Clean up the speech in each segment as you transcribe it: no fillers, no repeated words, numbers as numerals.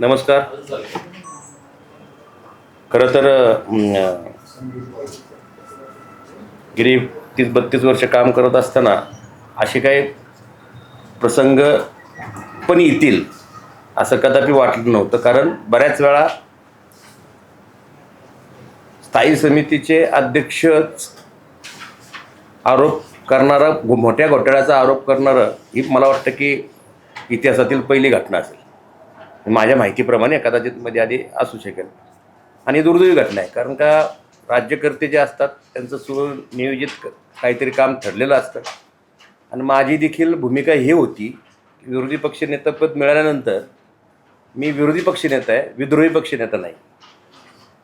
नमस्कार. खरं तर गेली 30-32 वर्ष काम करत असताना असे काही प्रसंग पण येतील असं कदापि वाटलं नव्हतं. कारण बऱ्याच वेळा स्थायी समितीचे अध्यक्षच आरोप करणारा, मोठ्या घोटाळ्याचा आरोप करणारं, ही मला वाटतं की इतिहासातील पहिली घटना असेल. माझ्या माहितीप्रमाणे कदाचित मध्ये आधी असू शकेल. आणि दुर्दैवी घटना आहे. कारण का राज्यकर्ते जे असतात त्यांचं सुनियोजित काहीतरी काम ठरलेलं असतं. आणि माझी देखील भूमिका ही होती की विरोधी पक्षनेतेपद मिळाल्यानंतर मी विरोधी पक्षनेता आहे, विद्रोही पक्षनेता नाही.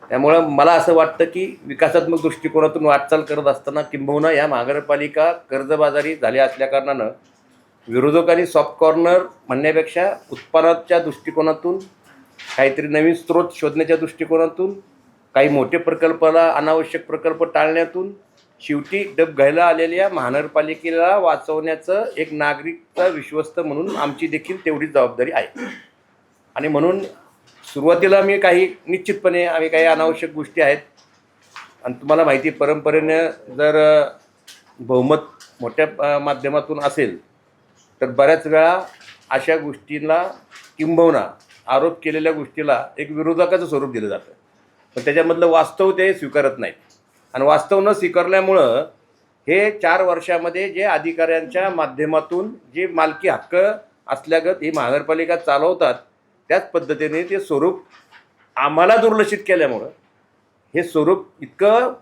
त्यामुळं मला असं वाटतं की विकासात्मक दृष्टिकोनातून वाटचाल करत असताना किंबहुना या महानगरपालिका कर्जबाजारी झाल्या असल्याकारणानं विरोधकांनी सॉफ्ट कॉर्नर म्हणण्यापेक्षा उत्पन्नाच्या दृष्टिकोनातून, काहीतरी नवीन स्रोत शोधण्याच्या दृष्टिकोनातून, काही मोठे प्रकल्पाला अनावश्यक प्रकल्प टाळण्यातून शेवटी डब घ्यायला आलेल्या महानगरपालिकेला वाचवण्याचं एक नागरिकचा विश्वस्त म्हणून आमची देखील तेवढीच जबाबदारी आहे. आणि म्हणून सुरुवातीला मी निश्चितपणे आम्ही काही अनावश्यक गोष्टी आहेत. आणि तुम्हाला माहिती, परंपरेनं जर बहुमत मोठ्या माध्यमातून असेल तर बऱ्याच वेळा अशा गोष्टींना किंबहुना आरोप केलेल्या गोष्टीला एक विरोधकाचं स्वरूप दिलं जातं. पण त्याच्यामधलं वास्तव ते स्वीकारत नाहीत. आणि वास्तव न स्वीकारल्यामुळं हे 4 वर्षामध्ये जे अधिकाऱ्यांच्या माध्यमातून जे मालकी हक्क असल्यागत ही महानगरपालिका चालवतात, त्याच पद्धतीने ते स्वरूप आम्हाला दुर्लक्षित केल्यामुळं हे स्वरूप इतकं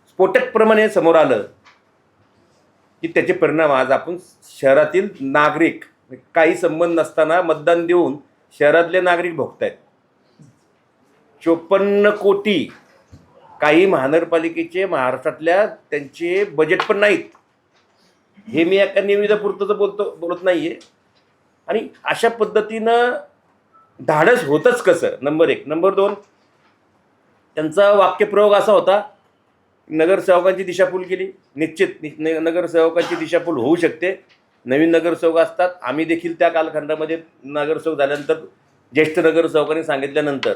स्फोटकप्रमाणे समोर आलं की त्याचे परिणाम आज आपण शहरातील नागरिक, काही संबंध नसताना मतदान देऊन शहरातले नागरिक भोगतायत. 54 कोटी काही महानगरपालिकेचे महाराष्ट्रातल्या त्यांचे बजेट पण नाहीत. हे मी एका निविदापुरतं बोलत नाही आहे. आणि अशा पद्धतीनं धाडस होतंच कसं, नंबर 1. नंबर 2, त्यांचा वाक्यप्रयोग असा होता, नगरसेवकांची दिशाभूल केली. निश्चित नगरसेवकांची दिशाभूल होऊ शकते. नवीन नगरसेवक असतात. आम्ही देखील त्या कालखंडामध्ये नगरसेवक झाल्यानंतर ज्येष्ठ नगरसेवकांनी सांगितल्यानंतर,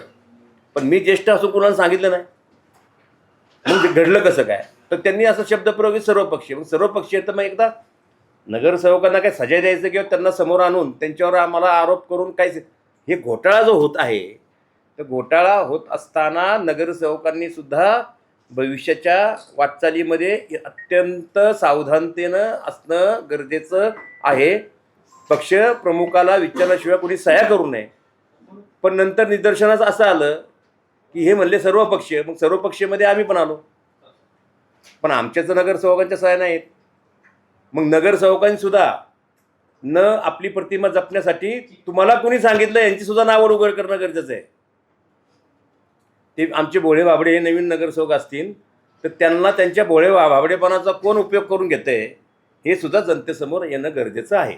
पण मी ज्येष्ठ असून कोणाला सांगितलं नाही. मग घडलं कसं काय? तर त्यांनी असं शब्दप्रयोग सर्वपक्षीय. मग सर्वपक्षीय तर मग एकदा नगरसेवकांना काय सजा द्यायचं किंवा त्यांना समोर आणून त्यांच्यावर आम्हाला आरोप करून काय, हे घोटाळा जो होत आहे, तर घोटाळा होत असताना नगरसेवकांनी सुद्धा भविष्याच्या वाटचालीमध्ये अत्यंत सावधानतेनं असणं गरजेचं आहे. पक्ष प्रमुखाला विचारल्याशिवाय कोणी सह्या करू नये. पण नंतर निदर्शनास असं आलं की हे म्हणले सर्वपक्षीय. मग सर्वपक्षीयमध्ये आम्ही पण आलो, पण आमच्याच नगरसेवकांच्या सह्या नाहीत. मग नगरसेवकांनी सुद्धा न आपली प्रतिमा जपण्यासाठी तुम्हाला कोणी सांगितलं यांची सुद्धा नावं उघड करणं गरजेचं आहे. ते आमचे भोळे भाबडे हे नवीन नगरसेवक असतील तर त्यांना त्यांच्या भोळे भाबडेपणाचा कोण उपयोग करून घेतंय हे सुद्धा जनतेसमोर येणं गरजेचं आहे.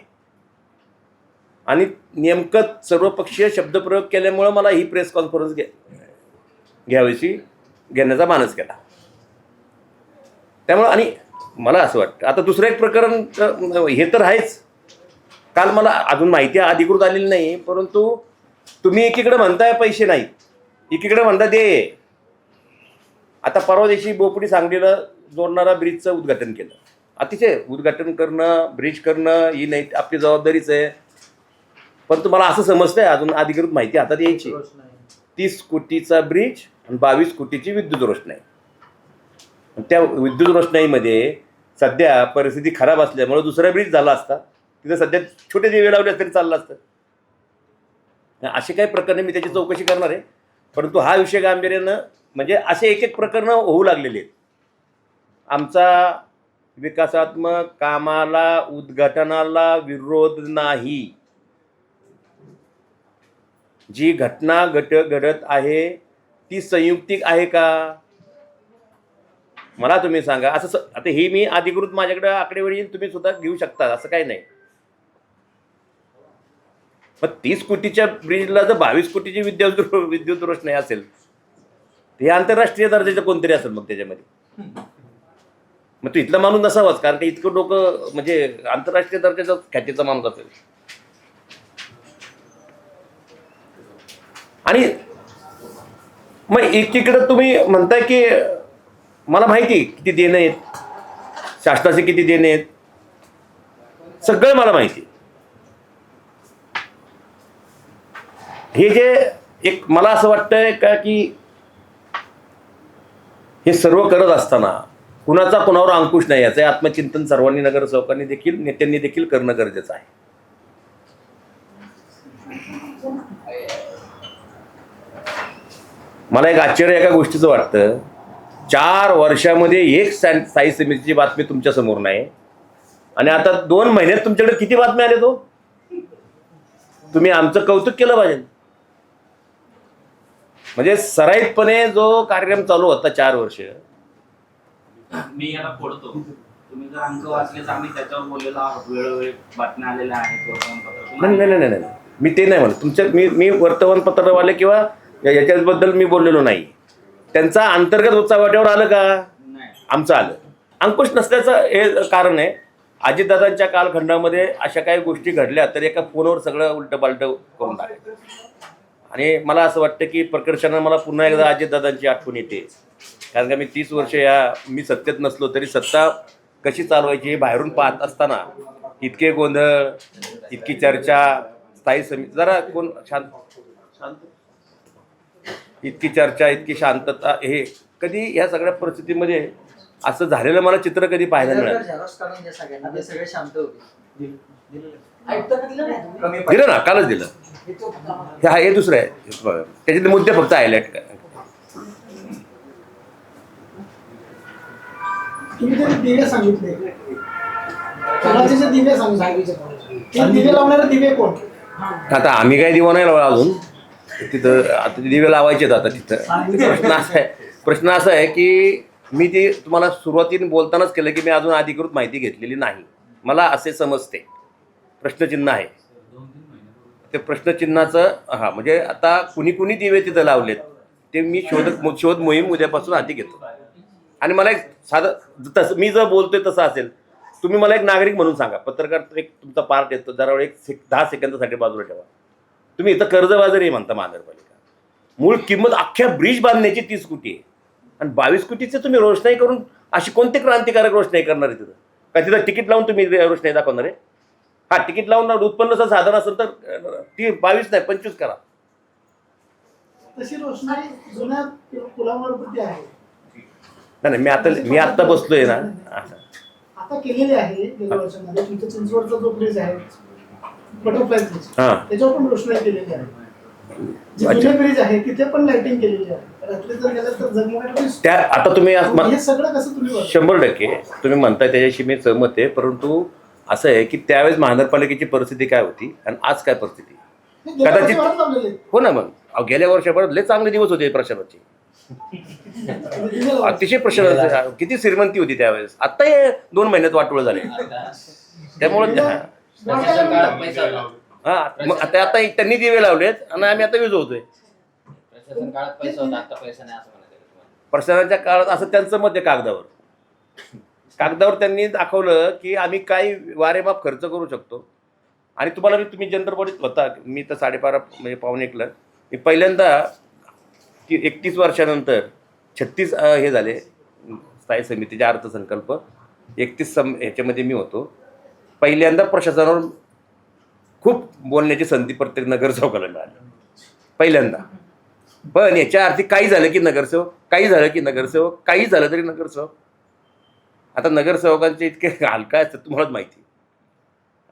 आणि नेमकं सर्वपक्षीय शब्दप्रयोग केल्यामुळं मला ही प्रेस कॉन्फरन्स घेण्याचा मानस केला. त्यामुळं आणि मला असं वाटतं, आता दुसरं एक प्रकरण हे तर आहेच. काल मला अजून माहिती अधिकृत आलेली नाही, परंतु तुम्ही एकीकडे म्हणताय पैसे नाहीत, एकीकडे म्हणता दे. आता परवा दिवशी बोपडी सांगलीला जोडणारा ब्रिजचं उद्घाटन केलं. अतिशय उद्घाटन करणं, ब्रिज करणं ही नाही आपली जबाबदारीच आहे. पण तुम्हाला असं समजतंय, अजून अधिकृत माहिती हातात यायची. 30 कोटीचा ब्रिज आणि 22 कोटीची विद्युत रोषणाई. त्या विद्युत रोषणाईमध्ये सध्या परिस्थिती खराब असल्यामुळे दुसरा ब्रिज झाला असता, तिथं सध्या छोटे दिवे लावले तरी चाललं असतं. असे काही प्रकरणे मी त्याची चौकशी करणार आहे. परंतु हा विषय गांभीर्यानं, म्हणजे असे एक प्रकरणं होऊ लागलेले आहेत. आमचा विकासात्मक कामाला, उद्घाटनाला विरोध नाही. जी घटना घडत आहे ती संयुक्तिक आहे का, मला तुम्ही सांगा. असं आता हे मी अधिकृत माझ्याकडे आकडेवारी येईल, तुम्ही सुद्धा घेऊ शकता, असं काही नाही. मग 30 कोटीच्या ब्रिजला जर 22 कोटीची विद्युत रोषणाई असेल, हे आंतरराष्ट्रीय दर्जाचं कोणतरी असेल मग त्याच्यामध्ये. मग तो इथला माणूस नसावाच, कारण की इतकं लोक म्हणजे आंतरराष्ट्रीय दर्जाचा ख्यातीचा माणूस असेल. आणि मग एकीकडं तुम्ही म्हणताय की मला माहिती किती देणं आहेत, शासनाचे किती देणे आहेत, सगळं मला माहिती. हे जे एक मला असं वाटतंय का की हे सर्व करत असताना कुणाचा कुणावर अंकुश नाही याचं आत्मचिंतन सर्वांनी, नगरसेवकांनी देखील, नेत्यांनी देखील करणं गरजेचं आहे. मला एक आश्चर्य एका गोष्टीचं वाटतं, 4 वर्षामध्ये एक स्थायी समितीची बातमी तुमच्या समोर नाही, आणि आता 2 महिन्यात तुमच्याकडे किती बातम्या आल्या? तो तुम्ही आमचं कौतुक केलं पाहिजे. म्हणजे सराईतपणे जो कार्यक्रम चालू होता 4 वर्ष, मी याला फोडतो. तुम्ही जर अंक वाचलेच, आम्ही त्याच्यावर बोललेलो आहोत, वेळोवेळी बातम्या आलेल्या आहेत वर्तमानपत्रात. नाही, मी ते नाही म्हणत. तुमच्या मी वर्तमानपत्रवाले किंवा याच्याबद्दल मी बोललेलो नाही. त्यांचा अंतर्गत उत्साहावर आलं का? नाही, आमचं आलं. अंकुश नसल्याचं हे कारण आहे. अजितदादांच्या कालखंडामध्ये अशा काही गोष्टी घडल्या तर एका फोनवर सगळं उलटपालट करून टाकलं. आणि मला असं वाटतं की प्रकर्षानं मला पुन्हा एकदा अजितदादांची आठवण येते. कारण का मी 30 वर्ष मी सत्तेत नसलो तरी सत्ता कशी चालवायची हे बाहेरून पाहत असताना इतके गोंधळ, इतकी चर्चा, स्थायी समिती जरा कोण शांत, इतकी चर्चा, इतकी शांतता, हे कधी ह्या सगळ्या परिस्थितीमध्ये असं झालेलं मला चित्र कधी पाहायला मिळालं. दिलं ना, कालच दिलं. हे दुसरं आहे, त्याच्यातले मुद्दे फक्त हायलाइट करा. तुम्ही ते दिवे सांगितले, दिवे सांगितले, दिवे लावणारे दिवे कोण? आता आम्ही काही दिवा नाही लावला अजून तिथं. आता दिवे लावायचेत आता तिथं. प्रश्न असा आहे की मी ते तुम्हाला सुरुवातीने बोलतानाच केलं की मी अजून अधिकृत माहिती घेतलेली नाही. मला असे समजते प्रश्नचिन्ह आहे. ते प्रश्नचिन्हाचं म्हणजे आता कुणी दिवे तिथं लावलेत ते मी शोध मोहीम उद्यापासून हाती घेतो. आणि मला एक साधं तसं मी जर बोलतोय तसं असेल, तुम्ही मला एक नागरिक म्हणून सांगा, पत्रकार एक तुमचा पार्ट येतो, जरा एक 10 सेकंदासाठी बाजूला ठेवा. तुम्ही इथं कर्जबाजारी म्हणता महानगरपालिका. मूळ किंमत अख्ख्या ब्रिज बांधण्याची 30 कोटी आहे आणि 22 कोटीचे तुम्ही रोषणाई करून अशी कोणती क्रांतिकारक रोषणाई करणार आहे तिथं? का तिथं तिकीट लावून तुम्ही रोषणाई दाखवणार आहे? तिकीट लावून उत्पन्नाचं साधन असेल तर ती 22 नाही 25 करा. तशी रोषणाई जुन्या पुलावर आहे. नाही, मी आता बसलोय ना, आता केलेली आहे गेल्या वर्षामध्ये. तुमच्या चिंचवडचा जो ब्रिज आहे, बटरफ्लाय ब्रिज, त्याच्यावर पण रोषणाई केलेली आहे. जे जुने ब्रिज आहे तिथे पण लाइटिंग केलेली आहे. रात्री जर गेलं तर जगण्यासाठी त्या आता तुम्ही हे सगळं कसं तुम्ही 100% तुम्ही म्हणताय त्याच्याशी मी सहमत आहे. परंतु असं आहे की त्यावेळेस महानगरपालिकेची परिस्थिती काय होती आणि आज काय परिस्थिती कदाचित. हो ना, मग गेल्या वर्षापर्यंत लय चांगले दिवस होते प्रशासनाचे, अतिशय प्रशासन किती श्रीमंती होती त्यावेळेस. आता हे 2 महिन्यात वाटोळ झाले. त्यामुळे मग आता त्यांनी दिवे लावलेत आणि आम्ही आता विजवतोय. प्रशासनाच्या काळात असं त्यांचं मत आहे. कागदावर त्यांनी दाखवलं की आम्ही काही वारेमाप खर्च करू शकतो. आणि तुम्ही जनरल बॉडीत होता, मी तर 12:30 म्हणजे 1:45 मी पहिल्यांदा 31 वर्षानंतर 36 हे झाले स्थायी समितीचे अर्थसंकल्प. 31 ह्याच्यामध्ये मी होतो. पहिल्यांदा प्रशासनावर खूप बोलण्याची संधी प्रत्येक नगरसेवकाला मिळाली पहिल्यांदा. पण याच्या अर्थी काही झालं की नगरसेवक, काही झालं की नगरसेवक, काही झालं तरी नगरसेवक. आता नगरसेवकांचे इतके हलका असतात तुम्हालाच माहिती.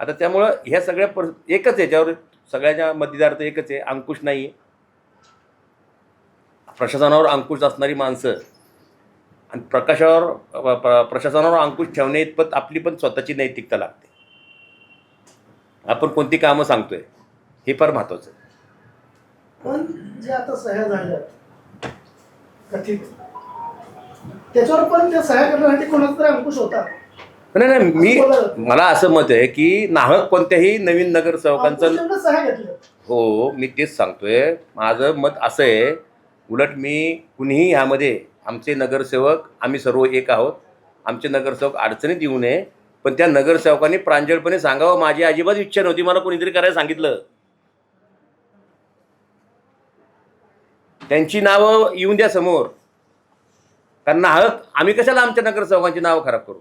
आता त्यामुळं ह्या सगळ्या एकच याच्यावर सगळ्याच्या मध्यदार्थ एकच आहे, अंकुश नाही आहे. प्रशासनावर अंकुश असणारी माणसं आणि प्रशासनावर अंकुश ठेवणे इतपत आपली पण स्वतःची नैतिकता लागते. आपण कोणती कामं सांगतोय हे फार महत्वाचं आहे. पण जे आता सह्या झाल्या कथित, त्याच्यावर पण त्या सह्या करण्यासाठी कोणाचा तरी अंकुश होता. नाही, मला असं मत आहे की नाहक कोणत्याही नवीन नगरसेवकांचं. हो, मी तेच सांगतोय. माझं मत असं आहे, उलट मी कुणीही ह्यामध्ये आमचे नगरसेवक आम्ही सर्व एक आहोत. आमचे नगरसेवक अडचणीत येऊ नये, पण त्या नगरसेवकांनी प्रांजळपणे सांगावं माझी अजिबात इच्छा नव्हती, मला कोणीतरी करायला सांगितलं. त्यांची नावं येऊन द्या समोर, कारण नाहक आम्ही कशाला आमच्या नगरसेवकांची नावं खराब करू.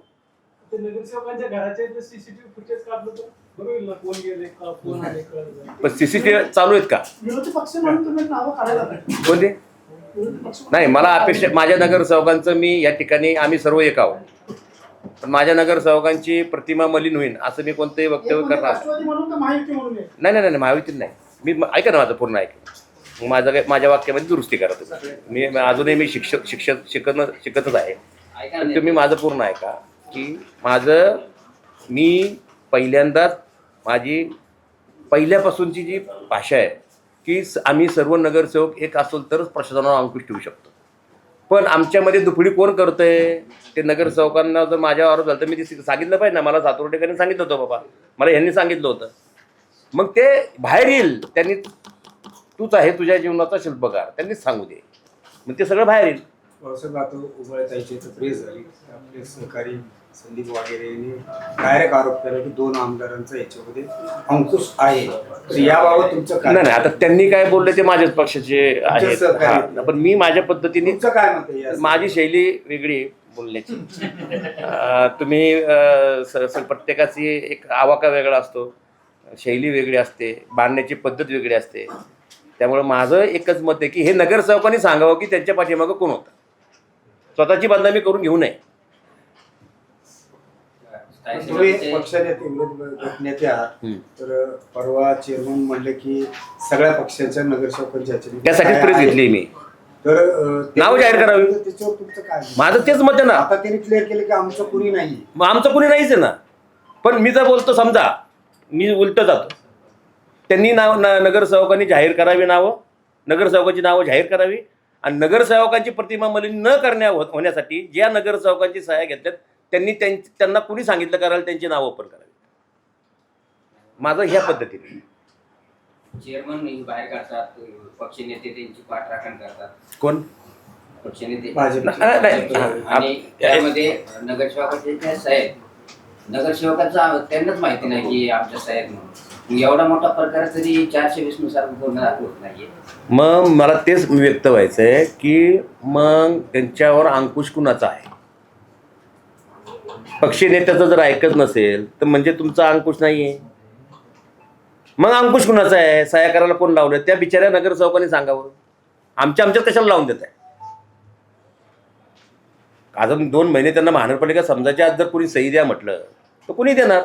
ते नगरसेवकांच्या घराचे सीसीटीव्ही फुटेज काढलं तर बरं होईल ना, कोण गेले कोण आले कळलं जाईल. पण सीसीटीव्ही चालू आहेत का विरोधी पक्ष म्हणून तुम्ही नावं काढायला पाहिजे. कोणते? विरोधी पक्ष नाही, मला अपेक्षा माझ्या नगरसेवकांचं, मी या ठिकाणी आम्ही सर्व एक आहोत, पण माझ्या नगरसेवकांची प्रतिमा मलिन होईल असं मी कोणतंही वक्तव्य करणार नाही. राष्ट्रवादी म्हणून का महायुती म्हणून आहे? नाही नाही नाही, महायुतीत नाही. मी ऐका ना, माझं पूर्ण ऐका. मग माझ्या वाक्यामध्ये दुरुस्ती करा तुम्ही. मी अजूनही मी शिकतच आहे. ऐका पण ना, तुम्ही माझं पूर्ण ऐका की मी पहिल्यांदाच माझी पहिल्यापासूनची जी भाषा आहे की आम्ही सर्व नगरसेवक एक असलो तरच प्रशासनावर अंकुश ठेवू शकतो. पण आमच्यामध्ये दुफडी कोण करतंय ते नगरसेवकांना जर माझ्यावर आरोप झाला तर मी ते सांगितलं पाहिजे ना. मला सातवर्डेकरांनी सांगितलं होतं, बाबा मला ह्यांनी सांगितलं होतं. मग ते बाहेर येईल, त्यांनी तूच आहे तुझ्या जीवनाचा शिल्पकार, त्यांनीच सांगू दे, मग ते सगळं बाहेर येईल. पावसाळ्यात आता उबळताईची तर प्रेस झाली. आपले सहकारी संदीप वागेरे यांनी डायरेक्ट आरोप केला की 2 आमदारांचा याच्यामध्ये अंकुश आहे. तर याबाबत तुमचं काय? नाही, आता त्यांनी काय बोलले ते माझ्याच पक्षाचे आहेत. सहकारी. हां, पण मी माझ्या पद्धतीने, तुमचं काय मत आहे? माझी शैली वेगळी आहे बोलण्याची. तुम्ही प्रत्येकाची एक आवाका वेगळा असतो, शैली वेगळी असते, बांधण्याची पद्धत वेगळी असते. त्यामुळे माझं एकच मत आहे की हे नगरसेवकांनी सांगावं की त्यांच्या पाठीमागं कोण होतं. स्वतःची बदनामी करून घेऊ नये. तुम्ही पक्षाचे नेते आहात, तर परवा चेअरमन म्हणले की सगळ्या पक्षाच्या नगरसेवकांच्या त्यासाठीच प्रेस घेतली मी. तर नाव जाहीर करावी. त्याच्यावर तुमचं काय? माझं तेच मत आहे ना. आता त्यांनी क्लिअर केलं की आमचं कुणी नाही. मग आमचं कुणी नाहीच आहे ना. पण मी जर बोलतो, समजा मी उलटं जातो, त्यांनी नगरसेवकांनी जाहीर करावी नावं, नगरसेवकांची नावं जाहीर करावी, आणि नगरसेवकांची प्रतिमा मलिन न होण्यासाठी ज्या नगरसेवकांची सहाय्या घेतल्यात त्यांना कुणी सांगितलं करायला त्यांची नावं ओपन करावी. माझं ह्या पद्धतीने. चेअरमन बाहेर काढतात, पक्षनेते त्यांची पाठराखण करतात. कोण? पक्षनेते भाजपचे. आणि त्यामध्ये नगरसेवकाचे जे साहेब, नगरसेवकाचा त्यांनाच माहिती नाही की आमच्या साहेब म्हणून. एवढा मोठा प्रकार तरी 420 नुसार पूर्ण होत नाहीये. मग मला तेच व्यक्त व्हायचं आहे की मग त्यांच्यावर अंकुश कुणाचा आहे. पक्षी नेत्याचं जर ऐकत नसेल तर म्हणजे तुमचा अंकुश नाही आहे. मग अंकुश कुणाचा आहे? सहाय्य करायला कोण लावलं? त्या बिचाऱ्या नगरसेवकांनी सांगावं. आमच्यात कशाला लावून देत आहे? अजून 2 महिने त्यांना महानगरपालिका समजायच्या आज जर कोणी सही द्या म्हटलं तर कोणी देणार?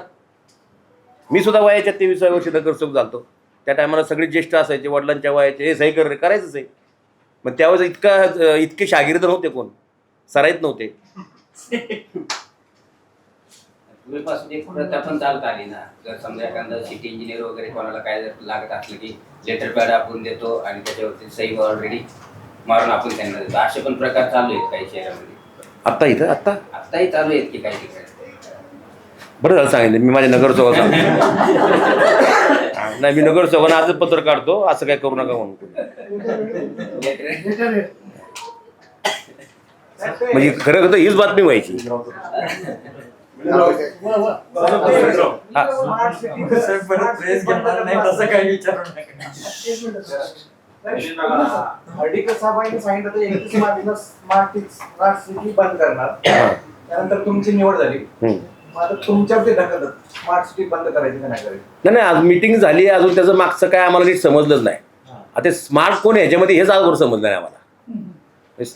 मी सुद्धा वयाच्या 23व्या वर्षी नगरसेवक झालतो. त्या टायमाला सगळे ज्येष्ठ असायचे, वडिलांच्या वयाचे, हे सही करायचंच आहे. मग त्यावेळेस इतके शागिर्द नव्हते, कोण सराईत नव्हते. पूर्वीपासून एक प्रथा पण चालत आली ना. जर समजा एखादा सिटी इंजिनियर वगैरे कोणाला काय जर लागत असलं की लेटर पॅड आपण देतो आणि त्याच्यावरती सही ऑलरेडी मारून आपण त्यांना देतो. असे पण प्रकार चालू आहेत काही शहरामध्ये. आत्ताही चालू आहेत की काही ठिकाणी. बरं झालं सांगितलं. मी माझ्या नगरसेवक नाही, मी नगरसेवकांना आजच पत्र काढतो, असं काय करू नका म्हणून. म्हणजे खरं हीच बातमी व्हायची. हर्डीकर साहेबांनी सांगितलं तर 31 मार्चला स्मार्ट सिटी बंद करणार. त्यानंतर तुमची निवड झाली. आता तुमच्यावरती ढकलत स्मार्ट सिटी बंद करायची का नाही करायची? नाही, आज मीटिंग झाली, अजून त्याचं मागचं काय आम्हाला नीट समजलंच नाही. आता स्मार्ट कोण आहे ह्याच्यामध्ये हेच आजवर समजलं नाही आम्हाला.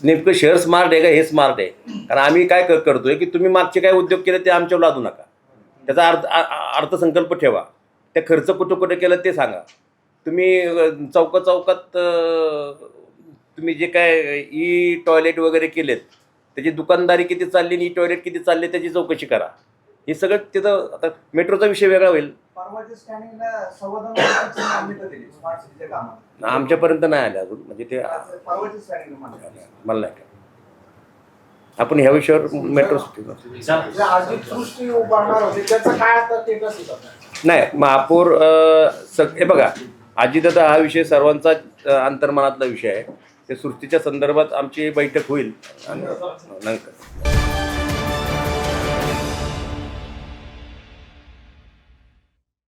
नेमकं शहर स्मार्ट आहे का हे स्मार्ट आहे? कारण आम्ही काय करतोय की तुम्ही मागचे काय उद्योग केले ते आमच्यावर लादू नका. त्याचा अर्थसंकल्प ठेवा. त्या खर्च कुठं कुठं केलं ते सांगा. तुम्ही चौकात तुम्ही जे काय टॉयलेट वगैरे केलेत त्याची दुकानदारी किती चालली आणि टॉयलेट किती चालले त्याची चौकशी करा. हे सगळं तिथं. आता मेट्रोचा विषय वेगळा होईल. परवाच्या स्कॅनिंगला संवादाची मान्यता दिली स्मार्ट सिटीच्या कामात. आमच्यापर्यंत नाही आले अजून. म्हणजे ते परवाच्या स्कॅनिंग मला नाही का. आपण ह्या विषयावर मेट्रो आधी सृष्टी उभारणार होते त्याचं काय आता स्टेटस आहे? नाही, महापौर हे बघा, अजितदादा हा विषय सर्वांचा अंतर्मनातला विषय आहे. ते सृष्टीच्या संदर्भात आमची बैठक होईल आणि नंतर